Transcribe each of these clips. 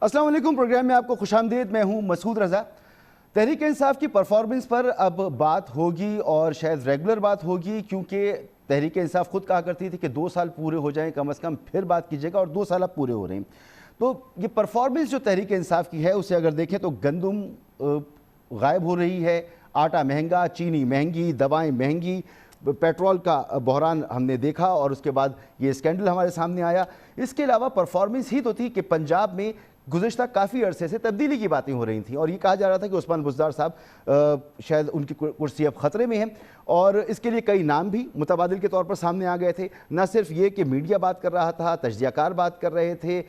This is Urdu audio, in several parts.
السلام علیکم، پروگرام میں آپ کو خوش آمدید۔ میں ہوں مسعود رضا۔ تحریک انصاف کی پرفارمنس پر اب بات ہوگی اور شاید ریگولر بات ہوگی، کیونکہ تحریک انصاف خود کہا کرتی تھی کہ 2 سال پورے ہو جائیں کم از کم پھر بات کیجیے گا، اور 2 سال اب پورے ہو رہے ہیں۔ تو یہ پرفارمنس جو تحریک انصاف کی ہے اسے اگر دیکھیں تو گندم غائب ہو رہی ہے، آٹا مہنگا، چینی مہنگی، دوائیں مہنگی، پیٹرول کا بحران ہم نے دیکھا، اور اس کے بعد یہ اسکینڈل ہمارے سامنے آیا۔ اس کے علاوہ پرفارمنس ہی تو تھی کہ پنجاب میں گزشتہ کافی عرصے سے تبدیلی کی باتیں ہو رہی تھیں، اور یہ کہا جا رہا تھا کہ عثمان بزدار صاحب شاید ان کی کرسی اب خطرے میں ہیں، اور اس کے لیے کئی نام بھی متبادل کے طور پر سامنے آ گئے تھے۔ نہ صرف یہ کہ میڈیا بات کر رہا تھا، تجزیہ کار بات کر رہے تھے،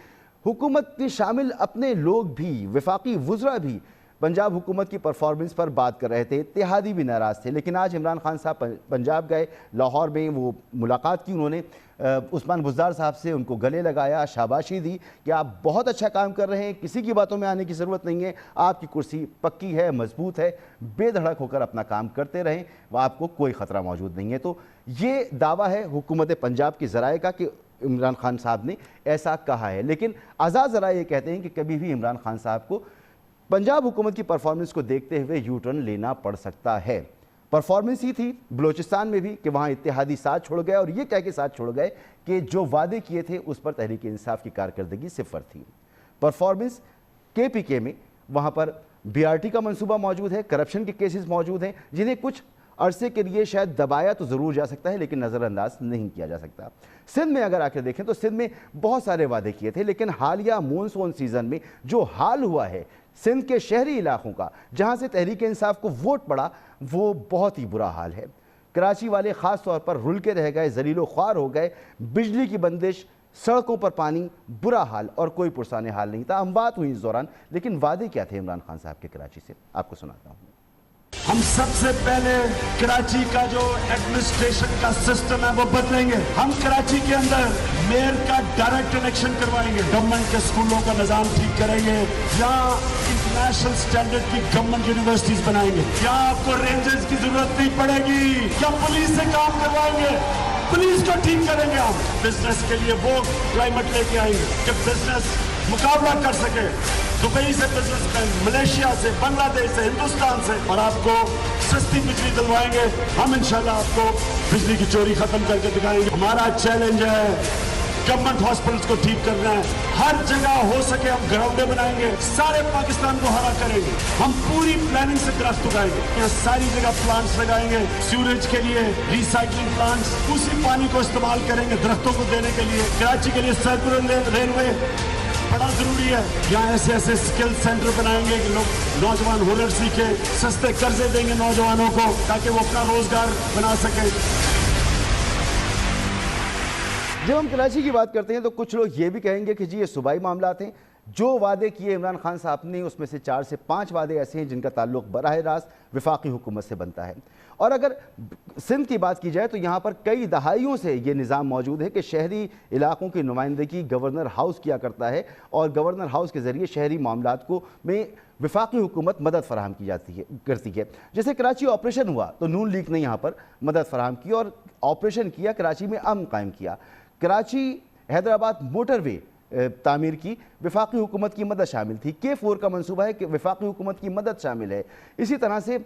حکومت کے شامل اپنے لوگ بھی، وفاقی وزراء بھی پنجاب حکومت کی پرفارمنس پر بات کر رہے تھے، اتحادی بھی ناراض تھے۔ لیکن آج عمران خان صاحب پنجاب گئے، لاہور میں وہ ملاقات کی، انہوں نے عثمان بزدار صاحب سے ان کو گلے لگایا، شاباشی دی کہ آپ بہت اچھا کام کر رہے ہیں، کسی کی باتوں میں آنے کی ضرورت نہیں ہے، آپ کی کرسی پکی ہے، مضبوط ہے، بے دھڑک ہو کر اپنا کام کرتے رہیں، وہ آپ کو کوئی خطرہ موجود نہیں ہے۔ تو یہ دعویٰ ہے حکومت پنجاب کے ذرائع کا کہ عمران خان صاحب نے ایسا کہا ہے، لیکن آزاد ذرائع یہ کہتے ہیں کہ کبھی بھی عمران خان صاحب کو پنجاب حکومت کی پرفارمنس کو دیکھتے ہوئے یو ٹرن لینا پڑ سکتا ہے۔ پرفارمنس ہی تھی بلوچستان میں بھی کہ وہاں اتحادی ساتھ چھوڑ گئے، اور یہ کہہ کے ساتھ چھوڑ گئے کہ جو وعدے کیے تھے اس پر تحریک انصاف کی کارکردگی 0 تھی۔ پرفارمنس KPK میں وہاں پر BRT کا منصوبہ موجود ہے، کرپشن کے کیسز موجود ہیں جنہیں کچھ عرصے کے لیے شاید دبایا تو ضرور جا سکتا ہے لیکن نظر انداز نہیں کیا جا سکتا۔ سندھ میں اگر آ کے دیکھیں تو سندھ میں بہت سارے وعدے کیے تھے، لیکن حالیہ مونسون سیزن میں جو حال ہوا ہے سندھ کے شہری علاقوں کا، جہاں سے تحریک انصاف کو ووٹ پڑا، وہ بہت ہی برا حال ہے۔ کراچی والے خاص طور پر رل کے رہ گئے، ذلیل و خوار ہو گئے، بجلی کی بندش، سڑکوں پر پانی، برا حال، اور کوئی پرسان حال نہیں تھا۔ اموات ہوئی اس دوران، لیکن وعدے کیا تھے عمران خان صاحب کے کراچی سے، آپ کو سناتا ہوں۔ ہم سب سے پہلے کراچی کا جو ایڈمنسٹریشن کا سسٹم ہے وہ بدلیں گے۔ ہم کراچی کے اندر میئر کا ڈائریکٹ الیکشن کروائیں گے، گورنمنٹ کے اسکولوں کا نظام ٹھیک کریں گے، یہاں انٹرنیشنل سٹینڈرڈ کی گورنمنٹ یونیورسٹیز بنائیں گے، یہاں آپ کو رینجرز کی ضرورت نہیں پڑے گی، یا پولیس سے کام کروائیں گے، پولیس کو ٹھیک کریں گے۔ ہم بزنس کے لیے وہ کلائمیٹ لے کے آئیں گے کہ بزنس مقابلہ کر سکے، دبئی سے بزنس مین، ملیشیا سے، بنگلہ دیش سے، ہندوستان سے، اور آپ کو سستی بجلی دلوائیں گے۔ ہم انشاءاللہ آپ کو بجلی کی چوری ختم کر کے دکھائیں گے۔ ہمارا چیلنج ہے گورنمنٹ ہاسپٹلس کو ٹھیک کرنا ہے، ہر جگہ ہو سکے ہم گراؤنڈیں بنائیں گے، سارے پاکستان کو ہرا کریں گے، ہم پوری پلاننگ سے درخت اگائیں گے، یہاں ساری جگہ پلانٹس لگائیں گے، سیوریج کے لیے ری سائیکلنگ پلانٹس، اسی پانی کو استعمال کریں گے درختوں کو دینے کے لیے۔ کراچی کے لیے سرکولر ریلوے بڑا ضروری ہے، یہاں ایسے ایسے سکل سینٹر بنائیں گے کہ لوگ نوجوان ہنر سیکھیں، سستے قرضے دیں گے نوجوانوں کو تاکہ وہ اپنا روزگار بنا سکیں۔ جب ہم کراچی کی بات کرتے ہیں تو کچھ لوگ یہ بھی کہیں گے کہ جی یہ صوبائی معاملات ہیں، جو وعدے کیے عمران خان صاحب نے اس میں سے 4 سے 5 وعدے ایسے ہیں جن کا تعلق براہ راست وفاقی حکومت سے بنتا ہے۔ اور اگر سندھ کی بات کی جائے تو یہاں پر کئی دہائیوں سے یہ نظام موجود ہے کہ شہری علاقوں کی نمائندگی گورنر ہاؤس کیا کرتا ہے، اور گورنر ہاؤس کے ذریعے شہری معاملات میں وفاقی حکومت مدد فراہم کرتی ہے۔ جیسے کراچی آپریشن ہوا تو نون لیگ نے یہاں پر مدد فراہم کی اور آپریشن کیا، کراچی میں امن قائم کیا۔ کراچی حیدرآباد موٹر وے تعمیر کی، وفاقی حکومت کی مدد شامل تھی۔ K4 کا منصوبہ ہے کہ وفاقی حکومت کی مدد شامل ہے۔ اسی طرح سے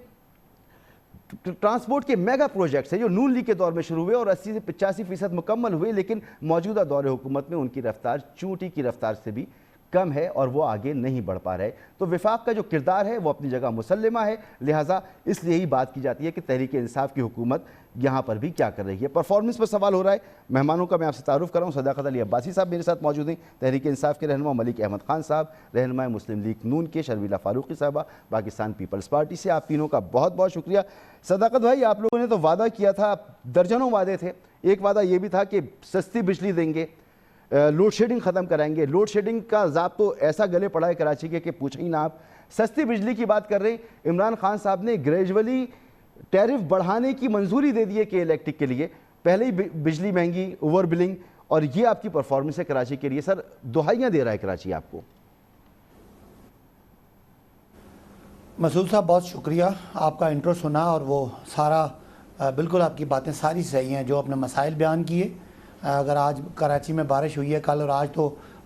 ٹرانسپورٹ کے میگا پروجیکٹس ہیں جو نون لیگ کے دور میں شروع ہوئے اور 80 سے 85% مکمل ہوئے، لیکن موجودہ دور حکومت میں ان کی رفتار چونٹی کی رفتار سے بھی کم ہے اور وہ آگے نہیں بڑھ پا رہے۔ تو وفاق کا جو کردار ہے وہ اپنی جگہ مسلمہ ہے، لہٰذا اس لیے ہی بات کی جاتی ہے کہ تحریک انصاف کی حکومت یہاں پر بھی کیا کر رہی ہے۔ پرفارمنس پر سوال ہو رہا ہے۔ مہمانوں کا میں آپ سے تعارف کر رہا ہوں۔ صداقت علی عباسی صاحب میرے ساتھ موجود ہیں، تحریک انصاف کے رہنما ملک احمد خان صاحب، رہنما مسلم لیگ نون کے شرمیلا فاروقی صاحبہ، پاکستان پیپلز پارٹی سے۔ آپ تینوں کا بہت بہت شکریہ۔ صداقت بھائی، آپ لوگوں نے تو وعدہ کیا تھا، درجنوں وعدے تھے۔ ایک وعدہ یہ بھی تھا کہ سستی بجلی دیں گے، لوڈ شیڈنگ ختم کرائیں گے۔ لوڈ شیڈنگ کا عذاب تو ایسا گلے پڑا ہے کراچی کے کہ پوچھیں ہی نہ آپ۔ سستی بجلی کی بات کر رہے ہیں، عمران خان صاحب نے گریجولی ٹیرف بڑھانے کی منظوری دے دی ہے کہ الیکٹرک کے لیے، پہلے ہی بجلی مہنگی، اوور بلنگ، اور یہ آپ کی پرفارمنس ہے کراچی کے لیے۔ سر، دہائیاں دے رہا ہے کراچی آپ کو۔ مسعود صاحب بہت شکریہ، آپ کا انٹرو سنا اور وہ سارا بالکل آپ کی باتیں ساری صحیح ہیں، جو اپنے مسائل بیان کیے۔ اگر آج کراچی میں بارش ہوئی ہے کل اور آج، تو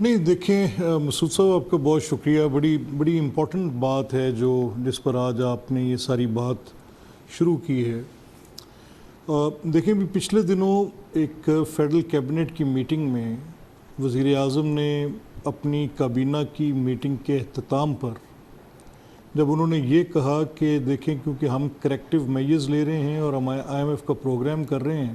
نہیں دیکھیں مسعود صاحب آپ کا بہت شکریہ. بڑی امپورٹنٹ بات ہے جس پر آج آپ نے یہ ساری بات شروع کی ہے. دیکھیں بھی پچھلے دنوں ایک فیڈرل کیبنٹ کی میٹنگ میں وزیر اعظم نے اپنی کابینہ کی میٹنگ کے اختتام پر جب انہوں نے یہ کہا کہ دیکھیں کیونکہ ہم کریکٹیو میجرز لے رہے ہیں اور ہم IMF کا پروگرام کر رہے ہیں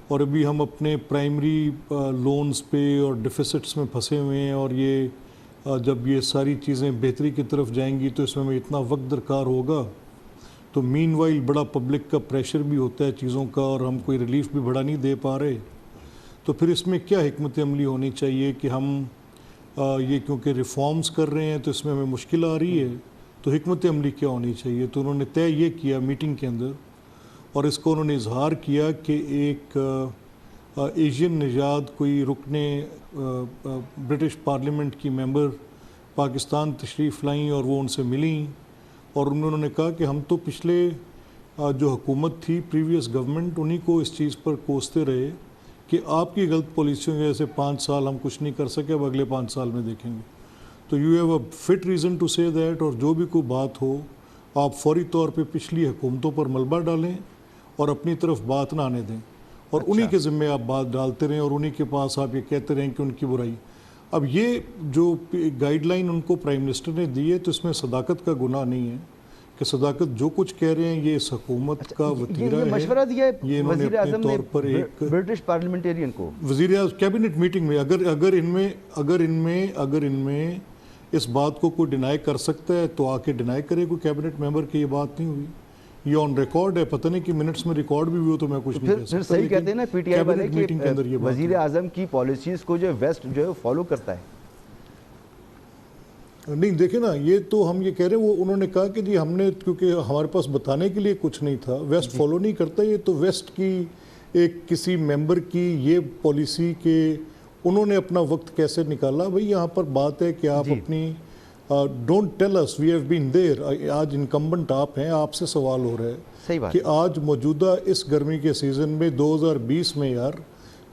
اور ابھی ہم اپنے پرائمری لونز پہ اور ڈیفیسٹس میں پھنسے ہوئے ہیں اور یہ جب یہ ساری چیزیں بہتری کی طرف جائیں گی تو اس میں ہمیں اتنا وقت درکار ہوگا. تو مین وائل بڑا پبلک کا پریشر بھی ہوتا ہے چیزوں کا اور ہم کوئی ریلیف بھی بڑا نہیں دے پا رہے. تو پھر اس میں کیا حکمت عملی ہونی چاہیے کہ ہم یہ کیونکہ ریفارمز کر رہے ہیں تو اس میں ہمیں مشکل آ رہی ہے تو حکمت عملی کیا ہونی چاہیے. تو انہوں نے طے یہ کیا میٹنگ کے اندر اور اس کو انہوں نے اظہار کیا کہ ایک ایشین نژاد کوئی رکن برٹش پارلیمنٹ کی ممبر پاکستان تشریف لائیں اور وہ ان سے ملیں اور انہوں نے کہا کہ ہم تو پچھلے جو حکومت تھی پریویس گورنمنٹ انہی کو اس چیز پر کوستے رہے کہ آپ کی غلط پالیسیوں کی وجہ سے 5 سال ہم کچھ نہیں کر سکے اب اگلے 5 سال میں دیکھیں گے. تو you have a fit reason to say that اور جو بھی کوئی بات ہو آپ فوری طور پہ پچھلی حکومتوں پر ملبہ ڈالیں اور اپنی طرف بات نہ آنے دیں اور انہی کے ذمے آپ بات ڈالتے رہیں اور انہی کے پاس آپ یہ کہتے رہیں کہ ان کی برائی. اب یہ جو گائیڈ لائن ان کو پرائم منسٹر نے دی ہے تو اس میں صداقت کا گناہ نہیں ہے کہ صداقت جو کچھ کہہ رہے ہیں یہ اس حکومت کا وتیرہ ہے. یہ مشورہ دیا ہے یہ انہوں نے وزیر اعظم اپنے طور پر ایک برٹش پارلیمنٹیرین کو وزیر اعظم کیبنٹ میٹنگ میں اگر ان میں اس بات کو کوئی ڈینائی کر سکتا ہے تو آ کے ڈینائی کرے. کوئی کیبنٹ ممبر کی یہ بات نہیں ہوئی, یہ آن ریکارڈ ہے. پتہ نہیں کہ منٹس میں ریکارڈ بھی ہوئی ہو تو میں کچھ نہیں کہہ سکتا. پھر صحیح کہتے ہیں نا پی ٹی آئی والے کہ وزیر اعظم کی پالیسیز کو جو ویسٹ جو ہے فالو کرتا ہے. نہیں دیکھیں نا یہ تو ہم یہ کہہ رہے ہیں وہ انہوں نے کہا کہ جی ہم نے کیونکہ ہمارے پاس بتانے کے لیے کچھ نہیں تھا ویسٹ فالو نہیں کرتا. یہ تو ویسٹ کی ایک کسی ممبر کی یہ پالیسی کہ انہوں نے اپنا وقت کیسے نکالا. بھئی یہاں پر بات ہے کہ آپ اپنی don't tell us we have been there. آج انکمبنٹ آپ ہیں, آپ سے سوال ہو رہا ہے کہ آج موجودہ اس گرمی کے سیزن میں 2020 میں یار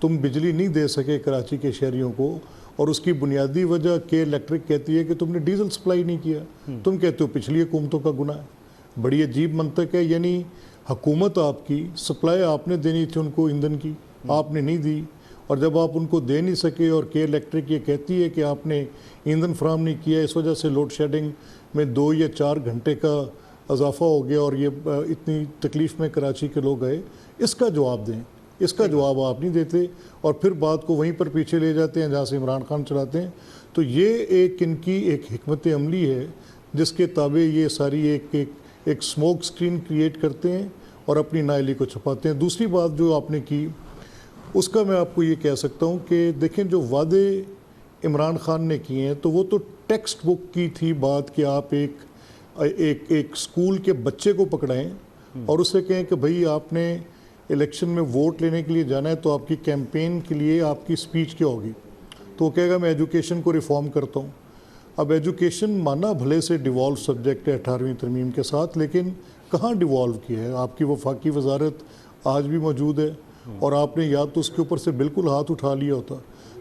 تم بجلی نہیں دے سکے کراچی کے شہریوں کو اور اس کی بنیادی وجہ کہ الیکٹرک کہتی ہے کہ تم نے ڈیزل سپلائی نہیں کیا. تم کہتے ہو پچھلی حکومتوں کا گناہ ہے. بڑی عجیب منطق ہے. یعنی حکومت آپ کی سپلائی آپ نے دینی تھی ان کو ایندھن کی, آپ نے نہیں دی اور جب آپ ان کو دے نہیں سکے اور کہ الیکٹرک یہ کہتی ہے کہ آپ نے ایندھن فراہم نہیں کیا اس وجہ سے لوڈ شیڈنگ میں 2 یا 4 گھنٹے کا اضافہ ہو گیا اور یہ اتنی تکلیف میں کراچی کے لوگ گئے, اس کا جواب دیں. اس کا جواب آپ نہیں دیتے اور پھر بات کو وہیں پر پیچھے لے جاتے ہیں جہاں سے عمران خان چلاتے ہیں. تو یہ ایک ان کی ایک حکمت عملی ہے جس کے تابع یہ ساری ایک سموک سکرین کریٹ کرتے ہیں اور اپنی نااہلی کو چھپاتے ہیں. دوسری بات جو آپ نے کی اس کا میں آپ کو یہ کہہ سکتا ہوں کہ دیکھیں جو وعدے عمران خان نے کیے ہیں تو وہ تو ٹیکسٹ بک کی تھی بات کہ آپ ایک سکول کے بچے کو پکڑائیں اور اسے کہیں کہ بھئی آپ نے الیکشن میں ووٹ لینے کے لیے جانا ہے تو آپ کی کیمپین کے لیے آپ کی سپیچ کیا ہوگی. تو وہ کہے گا میں ایجوکیشن کو ریفارم کرتا ہوں. اب ایجوکیشن مانا بھلے سے ڈیوالو سبجیکٹ ہے 18ویں ترمیم کے ساتھ, لیکن کہاں ڈیوالو کیا ہے. آپ کی وفاقی وزارت آج بھی موجود ہے اور آپ نے یا تو اس کے اوپر سے بالکل ہاتھ اٹھا لیا ہوتا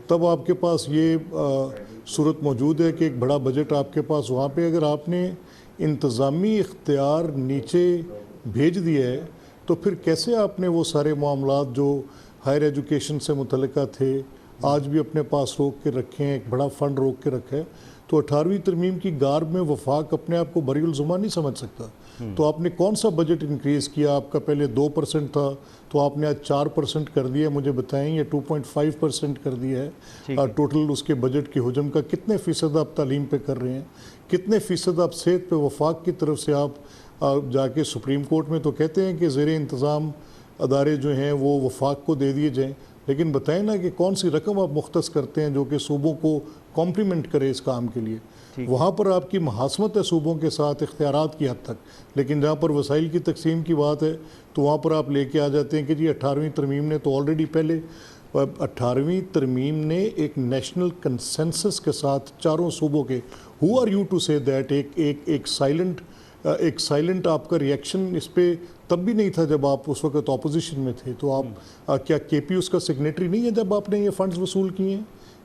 تب آپ کے پاس یہ صورت موجود ہے کہ ایک بڑا بجٹ آپ کے پاس وہاں پہ اگر آپ نے انتظامی اختیار نیچے بھیج دیا ہے تو پھر کیسے آپ نے وہ سارے معاملات جو ہائر ایجوکیشن سے متعلقہ تھے آج بھی اپنے پاس روک کے رکھے ہیں, ایک بڑا فنڈ روک کے رکھا ہے. تو 18ویں ترمیم کی گارب میں وفاق اپنے آپ کو بری الزما نہیں سمجھ سکتا. تو آپ نے کون سا بجٹ انکریز کیا؟ آپ کا پہلے 2% تھا تو آپ نے آج 4% کر دیا. مجھے بتائیں یہ 2.5% کر دیا ہے. ٹوٹل اس کے بجٹ کی حجم کا کتنے فیصد آپ تعلیم پہ کر رہے ہیں, کتنے فیصد آپ صحت پہ وفاق کی طرف سے آپ جا کے سپریم کورٹ میں تو کہتے ہیں کہ زیر انتظام ادارے جو ہیں وہ وفاق کو دے دیے جائیں, لیکن بتائیں نا کہ کون سی رقم آپ مختص کرتے ہیں جو کہ صوبوں کو کمپلیمنٹ کرے اس کام کے لیے. وہاں پر آپ کی محاسمت ہے صوبوں کے ساتھ اختیارات کی حد تک, لیکن جہاں پر وسائل کی تقسیم کی بات ہے تو وہاں پر آپ لے کے آ جاتے ہیں کہ جی 18ویں ترمیم نے تو آلریڈی پہلے 18ویں ترمیم نے ایک نیشنل کنسنسس کے ساتھ چاروں صوبوں کے who are you to say that ایک سائلنٹ آپ کا ریئیکشن اس پہ تب بھی نہیں تھا جب آپ اس وقت اپوزیشن میں تھے. تو آپ کیا کے پی اس کا سگنیٹری نہیں ہے جب آپ نے یہ فنڈز وصول کیے ہیں؟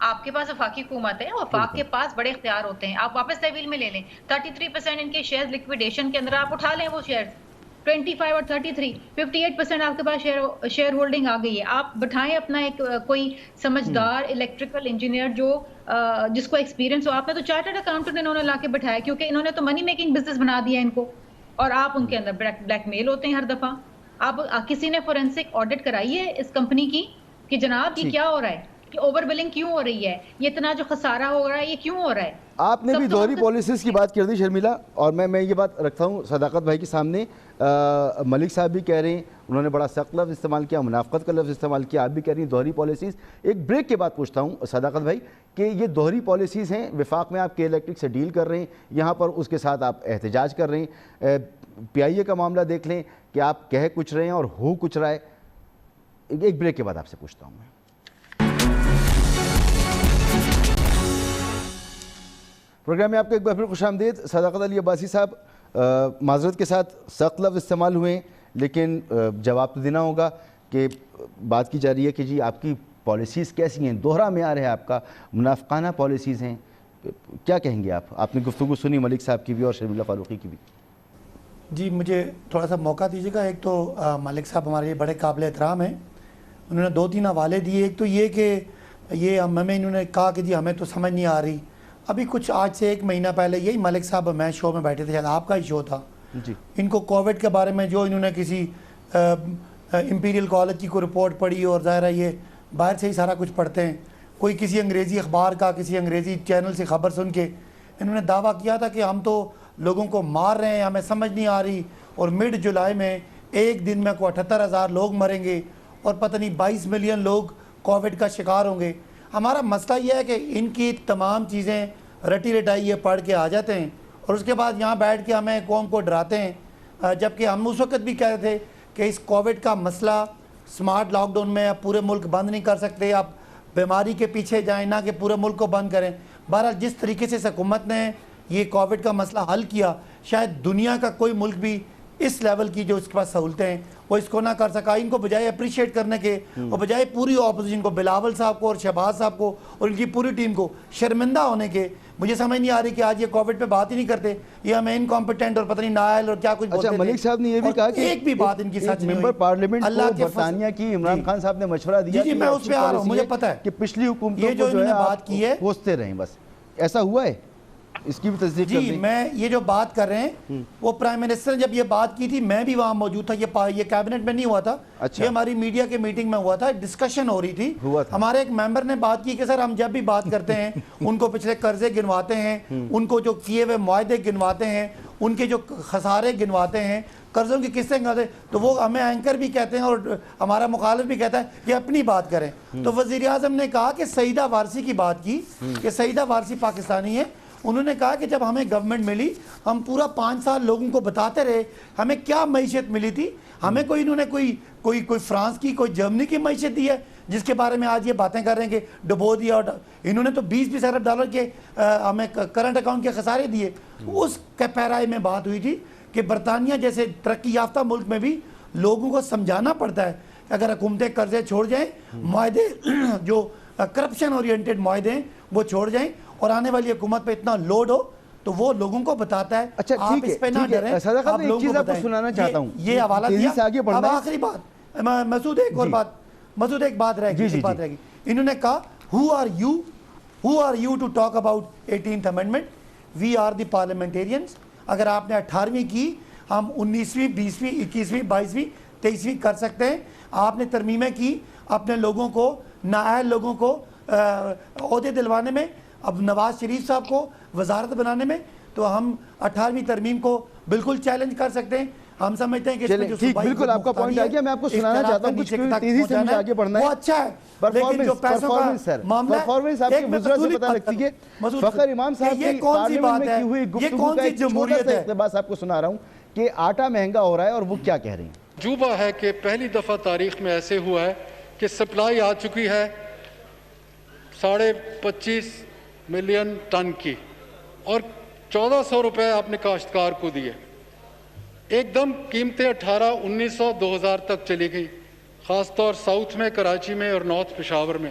آپ کے پاس وفاقی حکومت ہے, وفاق کے پاس بڑے اختیار ہوتے ہیں, آپ واپس تحویل میں لے لیں, 33% ان کے شیئر لیکویڈیشن کے اندر آپ اٹھا لیں وہ شیئر, 25 اور 33, 58% آپ کے پاس شیئر ہولڈنگ آ گئی ہے. آپ بٹھائیں اپنا ایک کوئی سمجھدار الیکٹریکل انجینئر جو جس کو ایکسپیرینس ہو. آپ نے تو چارٹرڈ اکاؤنٹنٹ انہوں نے لا کے بٹھایا کیونکہ انہوں نے تو منی میکنگ بزنس بنا دیا ان کو, اور آپ ان کے اندر بلیک میل ہوتے ہیں ہر دفعہ. آپ کسی نے فورینسک آڈٹ کرائی ہے اس کمپنی کی کہ جناب یہ کیا ہو رہا ہے, کہ اوور بلنگ کیوں ہو رہی ہے, یہ اتنا جو خسارہ ہو رہا ہے یہ کیوں ہو رہا ہے؟ آپ نے بھی دوہری پالیسیز کی بات کر دی شرمیلا, اور میں یہ بات رکھتا ہوں صداقت بھائی کے سامنے. ملک صاحب بھی کہہ رہے ہیں, انہوں نے بڑا سخت لفظ استعمال کیا, منافقت کا لفظ استعمال کیا, آپ بھی کہہ رہی ہیں دوہری پالیسیز. ایک بریک کے بعد پوچھتا ہوں صداقت بھائی کہ یہ دوہری پالیسیز ہیں, وفاق میں آپ کے الیکٹرک سے ڈیل کر رہے ہیں, یہاں پر اس کے ساتھ آپ احتجاج کر رہے ہیں. پی آئی اے کا معاملہ دیکھ لیں کہ آپ کہہ کچھ رہے ہیں اور ہو کچھ رہا ہے. ایک بریک کے بعد آپ سے پوچھتا ہوں میں. پروگرام میں آپ کو ایک بار پھر خوش آمدید. صداقت علی عباسی صاحب, معذرت کے ساتھ سخت لفظ استعمال ہوئے ہیں, لیکن جواب تو دینا ہوگا کہ بات کی جا رہی ہے کہ جی آپ کی پالیسیز کیسی ہیں, دوہرا معیار ہے آپ کا, منافقانہ پالیسیز ہیں. کیا کہیں گے آپ؟ آپ نے گفتگو سنی ملک صاحب کی بھی اور شرمیلا فاروقی کی بھی. جی مجھے تھوڑا سا موقع دیجیے گا. ایک تو ملک صاحب ہمارے لیے بڑے قابل احترام ہیں, انہوں نے 2-3 حوالے دیے. ایک تو یہ کہ یہ ہمیں انہوں نے کہا کہ جی ہمیں تو سمجھ نہیں آ رہی. ابھی کچھ آج سے 1 مہینہ پہلے یہی ملک صاحب میں شو میں بیٹھے تھے, شاید آپ کا ہی شو تھا جی, ان کو کووڈ کے بارے میں جو انہوں نے کسی امپیریل کالج کی کوئی رپورٹ پڑھی, اور ظاہر ہے یہ باہر سے ہی سارا کچھ پڑھتے ہیں, کوئی کسی انگریزی اخبار کا کسی انگریزی چینل سے خبر سن کے انہوں نے دعویٰ کیا تھا کہ ہم تو لوگوں کو مار رہے ہیں, ہمیں سمجھ نہیں آ رہی, اور مڈ جولائی میں ایک دن میں کوئی 78,000 لوگ مریں گے اور پتہ نہیں 22 ملین لوگ کووڈ کا شکار ہوں گے. ہمارا مسئلہ یہ ہے کہ ان کی تمام چیزیں رٹی رٹائی یہ پڑھ کے آ جاتے ہیں اور اس کے بعد یہاں بیٹھ کے ہمیں قوم کو ڈراتے ہیں, جبکہ ہم اس وقت بھی کہہ رہے تھے کہ اس کووڈ کا مسئلہ سمارٹ لاک ڈاؤن میں آپ پورے ملک بند نہیں کر سکتے, آپ بیماری کے پیچھے جائیں نہ کہ پورے ملک کو بند کریں. بہرحال جس طریقے سے حکومت نے یہ کووڈ کا مسئلہ حل کیا, شاید دنیا کا کوئی ملک بھی اس لیول کی جو اس کے پاس سہولتیں ہیں وہ اس کو نہ کر سکا. ان کو بجائے اپریشیٹ کرنے کے اور بجائے پوری اپوزیشن کو, بلاول صاحب کو اور شہباز صاحب کو اور ان کی پوری ٹیم کو شرمندہ ہونے کے, مجھے سمجھ نہیں آ رہی کہ آج یہ کووڈ پہ بات ہی نہیں کرتے, یہ ہمیں انکمپیٹنٹ اور پتہ نہیں نائل اور کیا کچھ بولتے تھے. ملک صاحب نے یہ بھی کہا کہ ایک بھی بات ان کی سچ نہیں ممبر پارلیمنٹ کو برطانیہ کی عمران خان صاحب نے مشورہ دیا جی میں اس پہ آ رہا ہوں, مجھے پتہ ہے کہ پچھلی حکومتوں کو جو ہے بات کی ہے پوچھتے رہیں, بس ایسا ہوا ہے, اس کی بھی تصدیق کر دیں. جی میں یہ جو بات کر رہے ہیں وہ پرائم منسٹر نے جب یہ بات کی تھی میں بھی وہاں موجود تھا, یہ کیبنٹ میں نہیں ہوا تھا, یہ ہماری میڈیا کے میٹنگ میں ہوا تھا, ڈسکشن ہو رہی تھی. ہمارے ایک ممبر نے بات کی کہ سر ہم جب بھی بات کرتے ہیں ان کو پچھلے قرضے گنواتے ہیں, ان کو جو کیے ہوئے معاہدے گنواتے ہیں, ان کے جو خسارے گنواتے ہیں, قرضوں کی قسطیں گنواتے ہیں, تو وہ ہمیں اینکر بھی کہتے ہیں اور ہمارا مخالف بھی کہتا ہے کہ اپنی بات کریں. تو وزیر اعظم نے کہا کہ سعیدہ وارثی کی بات کی کہ سعیدہ وارثی پاکستانی ہے. انہوں نے کہا کہ جب ہمیں گورنمنٹ ملی ہم پورا 5 سال لوگوں کو بتاتے رہے ہمیں کیا معیشت ملی تھی, ہمیں کوئی انہوں نے کوئی فرانس کی کوئی جرمنی کی معیشت دی ہے جس کے بارے میں آج یہ باتیں کر رہے ہیں کہ ڈبو دیا, اور انہوں نے تو 20 ارب ڈالر کے ہمیں کرنٹ اکاؤنٹ کے خسارے دیے. اس کے پیرائے میں بات ہوئی تھی کہ برطانیہ جیسے ترقی یافتہ ملک میں بھی لوگوں کو سمجھانا پڑتا ہے کہ اگر حکومتیں قرضے چھوڑ جائیں, معاہدے جو کرپشن اورینٹڈ معاہدے ہیں وہ چھوڑ جائیں, اور آنے والی حکومت پہ اتنا لوڈ ہو تو وہ لوگوں کو بتاتا ہے. اچھا آپ اس پہ نہ ڈریں, آپ لوگوں کو بتائیں. سنانا چاہتا ہوں یہ حوالہ دیا. اب آخری بات مسعود, ایک بات رہ گئی. انہوں نے کہا who are you to talk about 18th amendment, we are the parliamentarians. اگر آپ نے 18ویں کی, ہم 19ویں 20ویں 21ویں 22ویں 23ویں کر سکتے ہیں. آپ نے ترمیمیں کی اپنے لوگوں کو, نااہل لوگوں کو عہدے دلوانے میں, اب نواز شریف صاحب کو وزارت بنانے میں, تو ہم 18ویں ترمیم کو بالکل چیلنج کر سکتے ہیں. ہم سمجھتے ہیں کہ اس میں جو صوبائی بالکل آپ کا پوائنٹ آ گیا. میں آپ کو سنانا چاہتا ہوں, کچھ تیزی سے مجھے آگے بڑھنا ہے. وہ اچھا ہے لیکن جو پیسوں کا معاملہ ہے, پرفارمنس آپ کی وزراء سے پتہ لگتی ہے. فخر امام صاحب کی پارلیمنٹ میں کی ہوئی گفتگو کا ایک چھوٹا سا اقتباس آپ کو سنا رہا ہوں کہ آٹا مہنگا ہو رہا ہے اور وہ کیا کہہ رہے ہیں. جوبہ ہے کہ پہلی دفعہ تاریخ میں ایسے ہوا ہے کہ سپلائی آ چکی ہے 25.5 ملین ٹن کی, اور 1400 روپے آپ نے کاشتکار کو دیے. ایک دم قیمتیں 1800 1900 2000 تک چلی گئی, خاص طور ساؤتھ میں, کراچی میں اور نارتھ پشاور میں.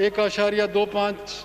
1.25,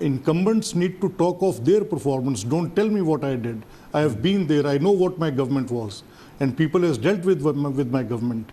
incumbents need to talk of their performance. Don't tell me what I did. I have been there. I know what my government was. And people has dealt with my government.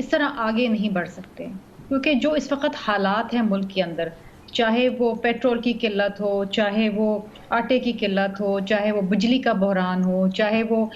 اس طرح آگے نہیں بڑھ سکتے، کیونکہ جو اس وقت حالات ہیں ملک کے اندر، چاہے وہ پیٹرول کی قلت ہو، چاہے وہ آٹے کی قلت ہو، چاہے وہ بجلی کا بحران ہو، چاہے وہ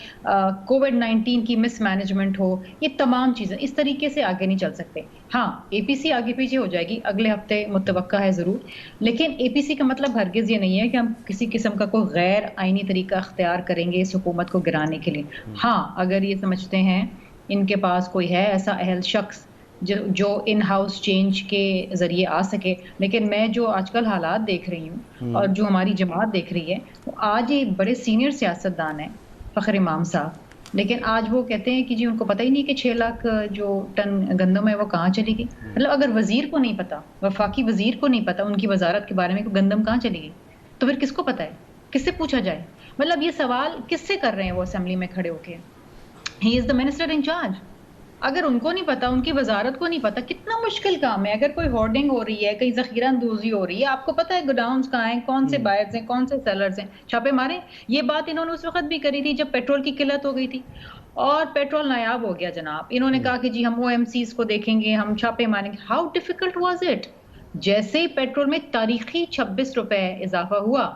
کووڈ-19 کی مس مینجمنٹ ہو، یہ تمام چیزیں اس طریقے سے آگے نہیں چل سکتے۔ ہاں اے پی سی آگے پیچھے ہو جائے گی، اگلے ہفتے متوقع ہے ضرور، لیکن اے پی سی کا مطلب ہرگز یہ نہیں ہے کہ ہم کسی قسم کا کوئی غیر آئینی طریقہ اختیار کریں گے اس حکومت کو گرانے کے لیے۔ ہاں اگر یہ سمجھتے ہیں ان کے پاس کوئی ہے ایسا اہل شخص جو ان ہاؤس چینج کے ذریعے آ سکے، لیکن میں جو آج کل حالات دیکھ رہی ہوں اور جو ہماری جماعت دیکھ رہی ہے، وہ آج یہ بڑے سینئر سیاستدان ہیں فخر امام صاحب، لیکن آج وہ کہتے ہیں کہ جی ان کو پتہ ہی نہیں کہ 6 لاکھ جو ٹن گندم ہے وہ کہاں چلی گئی۔ مطلب اگر وزیر کو نہیں پتا، وفاقی وزیر کو نہیں پتا ان کی وزارت کے بارے میں کہ گندم کہاں چلی گئی، تو پھر کس کو پتا ہے؟ کس سے پوچھا جائے؟ مطلب یہ سوال کس سے کر رہے ہیں وہ اسمبلی میں کھڑے ہو کے؟ ہی از دا منسٹر ان چارج۔ اگر ان کو نہیں پتا، ان کی وزارت کو نہیں پتا، کتنا مشکل کام ہے۔ اگر کوئی ہورڈنگ ہو رہی ہے، کہیں ذخیرہ اندوزی ہو رہی ہے، آپ کو پتا ہے گوڈاؤنز کہاں ہیں، کون سے بائرز ہیں، کون سے سیلرز ہیں، چھاپے ماریں۔ یہ بات انہوں نے اس وقت بھی کری تھی جب پیٹرول کی قلت ہو گئی تھی اور پیٹرول نایاب ہو گیا جناب۔ انہوں نے کہا کہ جی ہم او ایم سیز کو دیکھیں گے، ہم چھاپے ماریں گے۔ How difficult was it? جیسے ہی پیٹرول میں تاریخی 26 روپے اضافہ ہوا،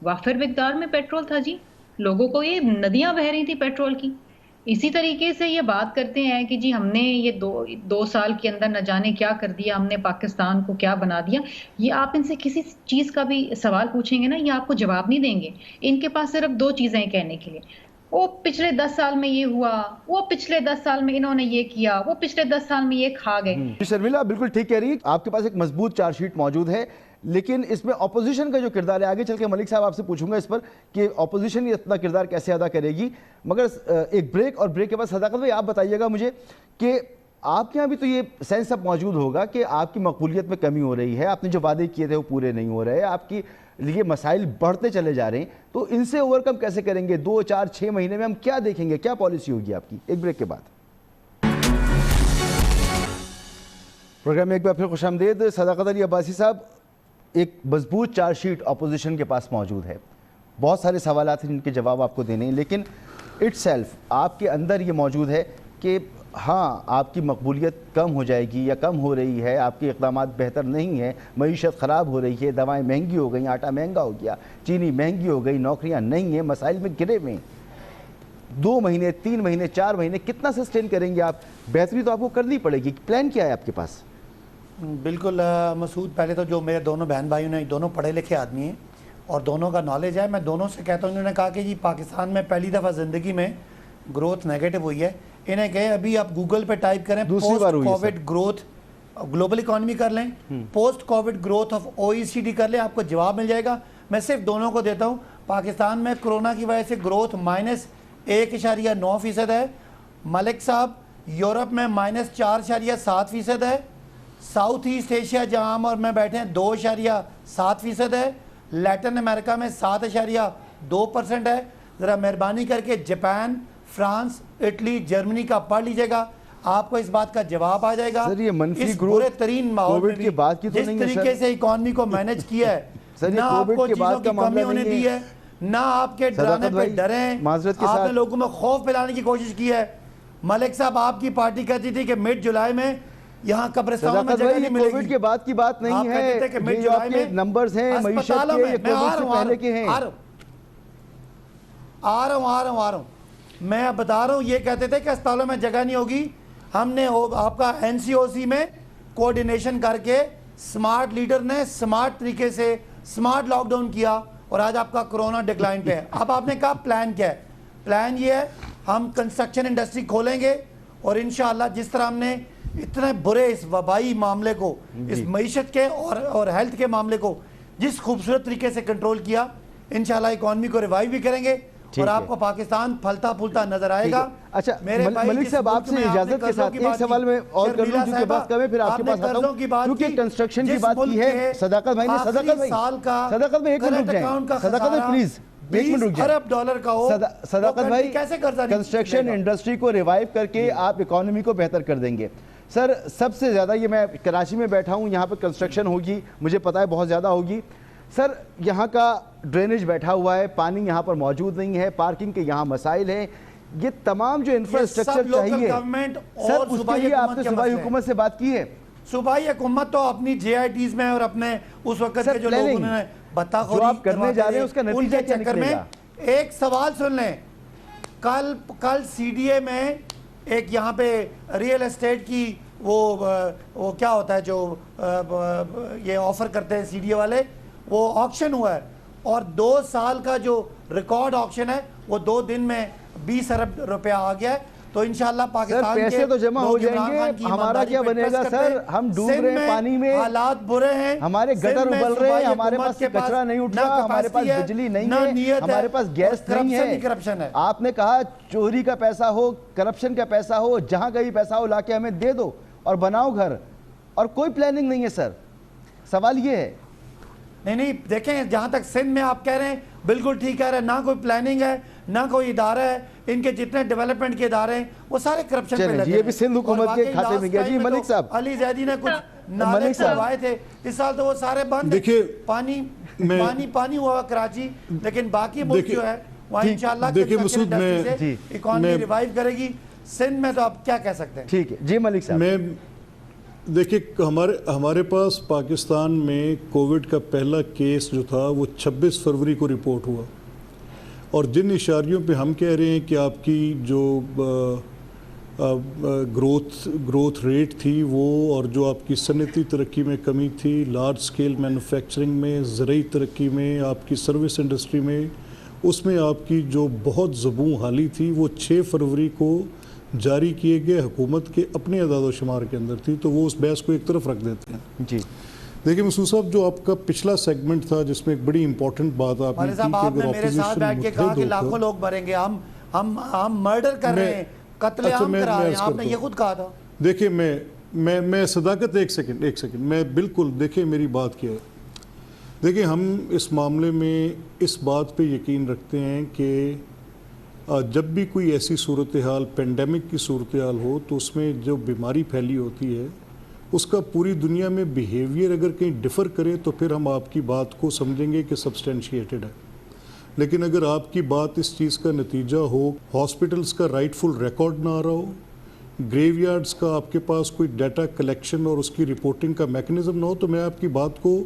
وافر مقدار میں پیٹرول تھا جی، لوگوں کو یہ ندیاں بہہ رہی تھی پیٹرول کی۔ اسی طریقے سے یہ بات کرتے ہیں کہ جی ہم نے یہ دو سال کے اندر نہ جانے کیا کر دیا، ہم نے پاکستان کو کیا بنا دیا۔ یہ آپ ان سے کسی چیز کا بھی سوال پوچھیں گے نا، یہ آپ کو جواب نہیں دیں گے۔ ان کے پاس صرف 2 چیزیں کہنے کے لیے، وہ پچھلے 10 سال میں یہ ہوا، وہ پچھلے 10 سال میں انہوں نے یہ کیا، وہ پچھلے 10 سال میں یہ کھا گئے۔ شرمیلا بالکل ٹھیک کہہ رہی ہیں، آپ کے پاس ایک مضبوط چارج شیٹ موجود ہے، لیکن اس میں اپوزیشن کا جو کردار ہے، آگے چل کے ملک صاحب آپ سے پوچھوں گا اس پر کہ اپوزیشن یہ اپنا کردار کیسے ادا کرے گی، مگر ایک بریک، اور بریک کے بعد صداقت بھائی آپ بتائیے گا مجھے کہ آپ کے یہاں بھی تو یہ سینس اب موجود ہوگا کہ آپ کی مقبولیت میں کمی ہو رہی ہے، آپ نے جو وعدے کیے تھے وہ پورے نہیں ہو رہے، آپ کی لیے مسائل بڑھتے چلے جا رہے ہیں، تو ان سے اوورکم کیسے کریں گے؟ 2 4 6 مہینے میں ہم کیا دیکھیں گے؟ کیا پالیسی ہوگی آپ کی؟ ایک بریک کے بعد پروگرام میں ایک بار پھر خوش آمدید۔ صداقت علی عباسی صاحب، ایک مضبوط چارج شیٹ اپوزیشن کے پاس موجود ہے، بہت سارے سوالات ہیں جن کے جواب آپ کو دینے ہیں، لیکن اٹ سیلف آپ کے اندر یہ موجود ہے کہ ہاں آپ کی مقبولیت کم ہو جائے گی یا کم ہو رہی ہے، آپ کے اقدامات بہتر نہیں ہیں، معیشت خراب ہو رہی ہے، دوائیں مہنگی ہو گئیں، آٹا مہنگا ہو گیا، چینی مہنگی ہو گئی، نوکریاں نہیں ہیں، مسائل میں گرے ہوئے ہیں۔ 2 مہینے 3 مہینے 4 مہینے کتنا سسٹین کریں گے آپ؟ بہتری تو آپ کو کرنی پڑے گی، پلان کیا ہے آپ کے پاس؟ بالکل مسعود، پہلے تو جو میرے دونوں بہن بھائیوں نے دونوں پڑھے لکھے آدمی ہیں اور دونوں کا نالج ہے، میں دونوں سے کہتا ہوں، انہوں نے کہا کہ جی پاکستان میں پہلی دفعہ زندگی میں گروتھ نیگیٹو ہوئی ہے۔ انہیں کہے ابھی آپ گوگل پہ ٹائپ کریں post Covid growth global economy کر لیں، post Covid growth of OECD کر لیں، آپ کو جواب مل جائے گا۔ میں صرف دونوں کو دیتا ہوں، پاکستان میں کرونا کی وجہ سے گروتھ -1.9% ہے، ملک صاحب یورپ میں -4.7% ہے، ساؤتھ ایسٹ ایشیا جہاں ہم اور میں بیٹھے ہیں 2.7% ہے، لیٹن امریکہ میں 7.2% ہے۔ ذرا مہربانی کر کے جاپان، فرانس، اٹلی، جرمنی کا پڑھ لیجئے گا، آپ کو اس بات کا جواب آ جائے گا۔ اس برے ترین ماحول میں بھی جس طریقے سے اکانومی کو مینج کیا ہے، نہ آپ کو چیزوں کی کمی ہونے دی ہے، نہ آپ کے ڈرانے پہ ڈریں، آپ نے لوگوں میں خوف پھیلانے کی کوشش کی ہے۔ ملک صاحب آپ کی پارٹی کہتی تھی کہ مڈ جولائی میں یہاں قبرستان میں جگہ نہیں ملے گی۔ کووڈ کے بعد کی بات نہیں ہے، یہ جو آپ کے نمبرز ہیں معیشت کے، یہ کووڈ سے پہلے کے ہیں۔ آ رہا ہوں میں بتا رہا ہوں، یہ کہتے تھے کہ اسپتالوں میں جگہ نہیں ہوگی، ہم نے آپ کا NCOC میں کوارڈینیشن کر کے سمارٹ لیڈر نے سمارٹ طریقے سے سمارٹ لاک ڈاؤن کیا اور آج آپ کا کرونا ڈکلائن پہ ہے۔ اب آپ نے کہا پلان کیا ہے؟ پلان یہ ہے ہم کنسٹرکشن انڈسٹری کھولیں گے اور انشاءاللہ جس طرح ہم نے اتنے برے اس وبائی معاملے کو، اس معیشت کے اور ہیلتھ کے معاملے کو جس خوبصورت طریقے سے کنٹرول کیا، انشاءاللہ اکانومی کو ریوائیو بھی کریں گے اور آپ کو پاکستان پھلتا پھولتا نظر آئے گا۔ اچھا ملک صاحب، آپ سے اجازت کے ساتھ ایک سوال میں اور کر لوں کیونکہ بات کم ہے، پھر آپ کے پاس آتا ہوں، کیونکہ کنسٹرکشن کی بات کی ہے صداقت بھائی نے۔ صداقت بھائی ایک منٹ رک جائیں، صداقت بھائی پلیز ایک منٹ رک جائیں۔ $20 کا ہو، صداقت بھائی کنسٹرکشن انڈسٹری کو ریوائیو کر کے آپ اکانومی کو بہتر کر دیں گے۔ سر سب سے زیادہ، یہ میں کراچی میں بیٹھا ہوں، یہاں پہ کنسٹرکشن ہوگی، مجھے پتا ہے بہت زیادہ ہوگی۔ سر یہاں کا ڈرینیج بیٹھا ہوا ہے، پانی یہاں پر موجود نہیں ہے، پارکنگ کے یہاں مسائل ہیں، یہ تمام جو انفراسٹرکچر چاہیے سر، اس کے لیے آپ نے صوبائی حکومت سے بات کی ہے؟ صوبائی حکومت تو اپنی جے آئی ٹیز میں اور اپنے اس وقت کے جو لوگوں نے جو آپ کرنے جا رہے ہیں اس کا نتیجہ کیا نکلے گا؟ ایک سوال سن لیں، کل سی ڈی اے میں ایک یہاں پہ ریئل اسٹیٹ کی وہ کیا ہوتا ہے جو یہ آفر کرتے ہیں سی ڈی اے والے، وہ آکشن ہوا ہے اور 2 سال کا جو ریکارڈ آکشن ہے وہ 2 دن میں 20 ارب روپیہ آ گیا ہے. تو انشاءاللہ پاکستان کے پیسے تو جمع ہو جائیں گے، ہمارا کیا بنے گا سر؟ ہم ڈوب رہے ہیں پانی میں، حالات برے ہیں، ہمارے گٹر ابل رہے ہیں، ہمارے پاس کچرا نہیں اٹھ رہا، ہمارے پاس بجلی نہیں ہے، ہمارے پاس گیس نہیں ہے. آپ نے کہا چوری کا پیسہ ہو، کرپشن کا پیسہ ہو، جہاں کا بھی پیسہ ہو لا کے ہمیں دے دو اور بناؤ گھر، اور کوئی پلاننگ نہیں ہے سر. سوال یہ ہے. نہیں دیکھیں، جہاں تک سندھ میں آپ کہہ رہے ہیں بالکل ٹھیک کہہ رہے ہیں، نہ کوئی پلاننگ ہے نہ کوئی ادارہ ہے. ان کے جتنے ڈیولپمنٹ کے ادارے ہیں وہ سارے کرپشن پہ لگے ہیں. یہ بھی سندھ حکومت کے کھاتے میں گیا. جی ملک صاحب، علی زیدی نے کچھ نالے کروائے تھے، اس سال تو وہ سارے بند ہیں. پانی ہوا کراچی، لیکن باقی ملک جو ہے وہاں انشاءاللہ اکانومی ریوائیو کرے گی. سندھ میں تو آپ کیا کہہ سکتے ہیں؟ ٹھیک ہے جی ملک صاحب. دیکھیں ہمارے پاس پاکستان میں کووڈ کا پہلا کیس جو تھا وہ 26 فروری کو رپورٹ ہوا، اور جن اشاریوں پہ ہم کہہ رہے ہیں کہ آپ کی جو گروتھ ریٹ تھی وہ، اور جو آپ کی صنعتی ترقی میں کمی تھی، لارج سکیل مینوفیکچرنگ میں، زرعی ترقی میں، آپ کی سروس انڈسٹری میں، اس میں آپ کی جو بہت زبوں حالی تھی وہ 6 فروری کو جاری کیے گئے حکومت کے اپنے اعداد و شمار کے اندر تھی. تو وہ اس بحث کو ایک طرف رکھ دیتے ہیں. جی دیکھیں مسعود صاحب، جو آپ کا پچھلا سیگمنٹ تھا جس میں ایک بڑی امپورٹنٹ بات آپ نے کی کہ اگر میرے ساتھ بیٹھ کے کہا کہ لاکھوں لوگ مریں گے، ہم مرڈر کر رہے ہیں، قتل عام کرا رہے ہیں، آپ نے یہ خود کہا تھا. دیکھیں میں صداقت ایک سیکنڈ میں بالکل، دیکھیں میری بات کیا ہے. دیکھیں ہم اس معاملے میں اس بات پہ یقین رکھتے ہیں کہ جب بھی کوئی ایسی صورتحال، پینڈیمک کی صورتحال ہو، تو اس میں جو بیماری پھیلی ہوتی ہے اس کا پوری دنیا میں بیہیویئر اگر کہیں ڈفر کرے تو پھر ہم آپ کی بات کو سمجھیں گے کہ سبسٹینشیٹڈ ہے. لیکن اگر آپ کی بات اس چیز کا نتیجہ ہو، ہاسپٹلز کا رائٹ فل ریکارڈ نہ آ رہا ہو، گریو یارڈز کا آپ کے پاس کوئی ڈیٹا کلیکشن اور اس کی رپورٹنگ کا میکنزم نہ ہو، تو میں آپ کی بات کو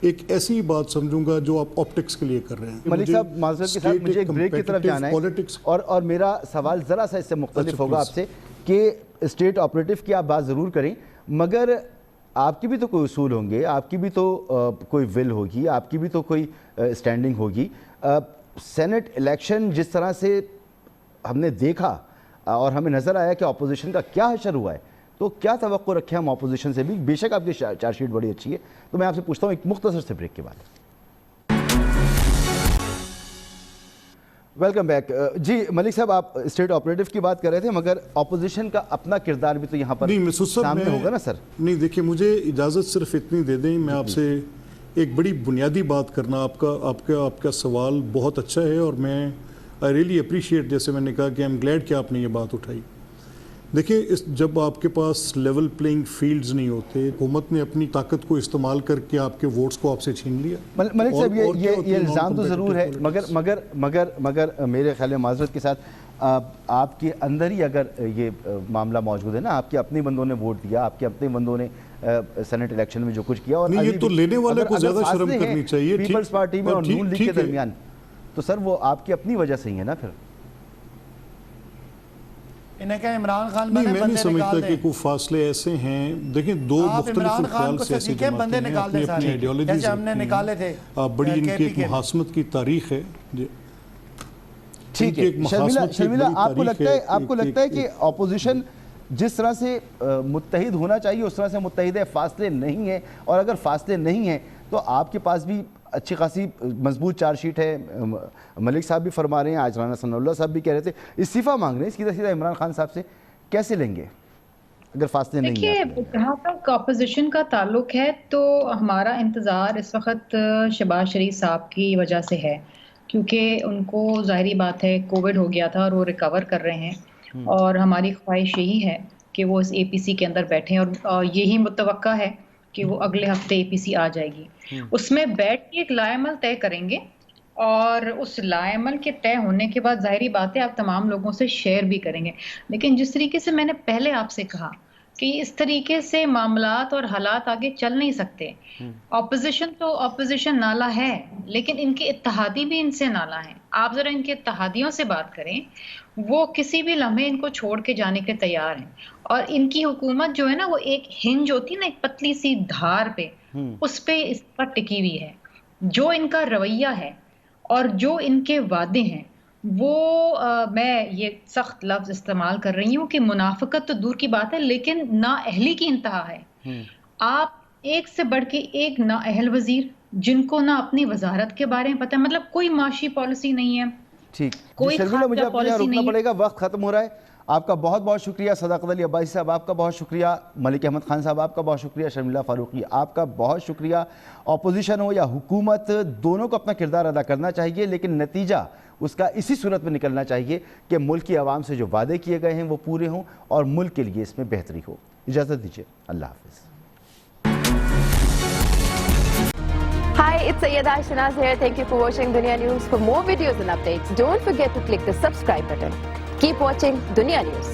ایک ایسی بات سمجھوں گا جو آپ آپٹکس کے لیے کر رہے ہیں. ملک صاحب معذرت کے ساتھ مجھے ایک بریک کی طرف جانا ہے، اور میرا سوال ذرا سا اس سے مختلف ہوگا آپ سے کہ اسٹیٹ آپریٹو کی آپ بات ضرور کریں، مگر آپ کی بھی تو کوئی اصول ہوں گے، آپ کی بھی تو کوئی ول ہوگی، آپ کی بھی تو کوئی اسٹینڈنگ ہوگی. سینٹ الیکشن جس طرح سے ہم نے دیکھا اور ہمیں نظر آیا کہ اپوزیشن کا کیا حشر ہوا ہے، تو کیا توقع رکھیں ہم اپوزیشن سے بھی؟ بے شک آپ کی چارج شیٹ بڑی اچھی ہے. تو میں آپ سے پوچھتا ہوں ایک مختصر سے بریک کے بعد. Welcome back. جی ملک صاحب، آپ اسٹیٹ آپریٹو کی بات کر رہے تھے، مگر اپوزیشن کا اپنا کردار بھی تو یہاں پر سامنے ہوگا نا سر؟ نہیں دیکھیے، مجھے اجازت صرف اتنی دے دیں، میں آپ سے ایک بڑی بنیادی بات کرنا. آپ کا سوال بہت اچھا ہے، اور میں آئی ریئلی اپریشیٹ، جیسے میں نے کہا کہ آئی ایم گلیڈ کہ آپ نے یہ بات اٹھائی. دیکھیں جب آپ کے پاس لیول پلینگ فیلڈز نہیں ہوتے، حکومت نے اپنی طاقت کو استعمال کر کے آپ کے ووٹس کو آپ سے چھین لیا. ملک صاحب یہ الزام تو ضرور ہے، مگر میرے خیال میں معذرت کے ساتھ آپ کے اندر ہی اگر یہ معاملہ موجود ہے نا، آپ کے اپنے بندوں نے ووٹ دیا، آپ کے اپنے بندوں نے سینٹ الیکشن میں جو کچھ کیا، اور یہ تو لینے والے کو زیادہ شرم کرنی چاہیے پیپلز پارٹی میں اور نون لیگ کے درمیان، تو سر وہ آپ کی اپنی وجہ سے ہی ہے نا. پھر انہیں کہا عمران خان میں نہیں سمجھتا کہ کوئی فاصلے ایسے ہیں. دیکھیں دو مختلف خیال سیاسی جماعتیں ہیں، اپنی اپنی آئیڈیالوجیز ہیں، بڑی ان کی ایک محاسمت کی تاریخ ہے. ٹھیک ہے شرمیلا، آپ کو لگتا ہے کہ اپوزیشن جس طرح سے متحد ہونا چاہیے اس طرح سے متحد ہے، فاصلے نہیں ہیں؟ اور اگر فاصلے نہیں ہیں تو آپ کے پاس بھی اچھی خاصی مضبوط چارج شیٹ ہے. ملک صاحب بھی فرما رہے ہیں، آج رانا ثناء اللہ صاحب بھی کہہ رہے تھے استعفیٰ مانگ رہے ہیں، سیدھا سیدھا عمران خان صاحب سے کیسے لیں گے اگر فاصلے نہیں ہیں؟ دیکھیے، جہاں تک اپوزیشن کا تعلق ہے تو ہمارا انتظار اس وقت شہباز شریف صاحب کی وجہ سے ہے، کیونکہ ان کو ظاہری بات ہے کووڈ ہو گیا تھا اور وہ ریکور کر رہے ہیں، اور ہماری خواہش یہی ہے کہ وہ اس اے پی سی کے اندر بیٹھیں، اور یہی متوقع ہے کہ وہ اگلے ہفتے اے پی سی آ جائے گی. اس میں بیٹھ کے ایک لائے عمل طے کریں گے اور اس لائعمل کے طے ہونے کے بعد ظاہری بات ہے آپ تمام لوگوں سے شیئر بھی کریں گے. لیکن جس طریقے سے میں نے پہلے آپ سے کہا کہ اس طریقے سے معاملات اور حالات آگے چل نہیں سکتے. اپوزیشن تو اپوزیشن نالا ہے لیکن ان کے اتحادی بھی ان سے نالا ہیں. آپ ذرا ان کے اتحادیوں سے بات کریں, وہ کسی بھی لمحے ان کو چھوڑ کے جانے کے تیار ہیں. اور ان کی حکومت جو ہے نا وہ ایک ہنج ہوتی ہے نا, ایک پتلی سی دھار پہ, اس پہ اس پر ٹکی ہوئی ہے. جو ان کا رویہ ہے اور جو ان کے وعدے ہیں وہ میں یہ سخت لفظ استعمال کر رہی ہوں کہ منافقت تو دور کی بات ہے لیکن نااہلی کی انتہا ہے. آپ ایک سے بڑھ کے ایک نااہل وزیر جن کو نہ اپنی وزارت کے بارے میں پتہ ہے, مطلب کوئی معاشی پالیسی نہیں ہے, ٹھیک. کوئی شرمیلا مجھے آپ کو یہاں پالیسی رکنا نہیں ہے. پڑے گا, وقت ختم ہو رہا ہے. آپ کا بہت بہت شکریہ صداقت علی عباسی صاحب, آپ کا بہت شکریہ ملک احمد خان صاحب, آپ کا بہت شکریہ شرمیلا فاروقی, آپ کا بہت شکریہ. اپوزیشن ہو یا حکومت دونوں کو اپنا کردار ادا کرنا چاہیے لیکن نتیجہ اس کا اسی صورت میں نکلنا چاہیے کہ ملک کی عوام سے جو وعدے کیے گئے ہیں وہ پورے ہوں اور ملک کے لیے اس میں بہتری ہو. اجازت دیجیے, اللہ حافظ. Hi, it's Sayyeda Shanaz here. Thank you for watching Dunia News. For more videos and updates, don't forget to click the subscribe button. Keep watching Dunia News.